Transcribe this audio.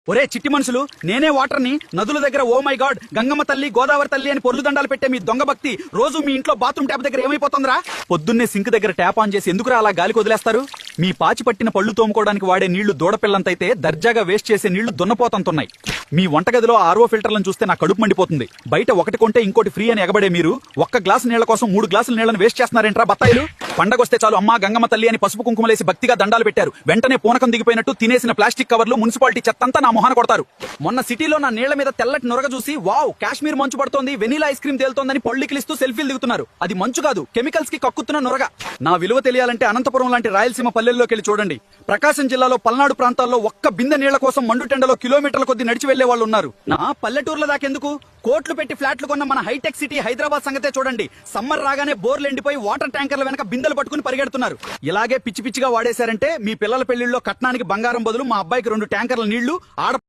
ఒరే చిట్టి మనుషులు, నేనే వాటర్ని నదుల దగ్గర ఓ మై గాడ్ గంగమ్మ తల్లి గోదావరి తల్లి అని పొర్లు దండాలు పెట్టే మీ దొంగ భక్తి రోజు మీ ఇంట్లో బాత్రూమ్ ట్యాప్ దగ్గర ఏమైపోతుందిరా? పొద్దున్నే సింక్ దగ్గర ట్యాప్ ఆన్ చేసి ఎందుకురా అలా గాలికి వదిలేస్తారు? మీ పాచి పట్టిన పళ్ళు తోముకోవడానికి వాడే నీళ్లు దూడపిల్లంతైతే దర్జాగా వేస్ట్ చేసే నీళ్లు దున్నపోతంతున్నాయి. మీ వంటగదిలో ఆర్ఓ ఫిల్టర్లను చూస్తే నా కడుపు మండిపోతుంది. బయట ఒకటి కొంటే ఇంకోటి ఫ్రీ అని ఎగబడే మీరు ఒక్క గ్లాసు నీళ్ల కోసం 3 గ్లాసుల నీళ్లను వేస్ట్ చేస్తున్నారేంట్రా బత్తాయిలు? పండగొస్తే చాలు అమ్మా గంగమ్మ తల్లి అని పసుపు కుంకుమలేసి భక్తిగా దండాలు పెట్టారు. వెంటనే పూనకం దిగిపోయినట్టు తినేసిన ప్లాస్టిక్ కవర్లు మున్సిపాలిటీ చెత్తంతా నా మొహాన కొడతారు. మొన్న సిటీలో నా నీళ్ల మీద తెల్లటి నొరగ చూసి వావ్ కాశ్మీర్ మంచు పడుతోంది, వెనీలా ఐస్ క్రీమ్ తేలుతోందని పొళ్ళికిలిస్తూ సెల్ఫీలు దిగుతున్నారు. అది మంచు కాదు, కెమికల్స్ కి కక్కుతున్న నొరగ. నా విలువ తెలియాలంటే అనంతపురం లాంటి రాయలసీమ పల్లెల్లోకి వెళ్లి చూడండి. ప్రకాశం జిల్లాలో పల్నాడు ప్రాంతాల్లో ఒక్క బిందె నీళ్ల కోసం మండుటెండలో కిలోమీటర్ల కొద్ది నడిచి వెళ్లే వాళ్ళు ఉన్నారు. నా పల్లెటూర్ల దాకెందుకు, కోట్లు పెట్టి ఫ్లాట్లు కొన్న మన హైటెక్ సిటీ హైదరాబాద్ సంగతే చూడండి. సమ్మర్ రాగానే బోర్లు ఎండిపోయి వాటర్ ట్యాంకర్ల వెనక బిందెలు పట్టుకుని పరిగెడుతున్నారు. ఇలాగే పిచ్చి పిచ్చిగా వాడేశారంటే మీ పిల్లల పెళ్లిళ్లో కట్నానికి బంగారం బదులు మా అబ్బాయికి 2 ట్యాంకర్ల నీళ్లు ఆడ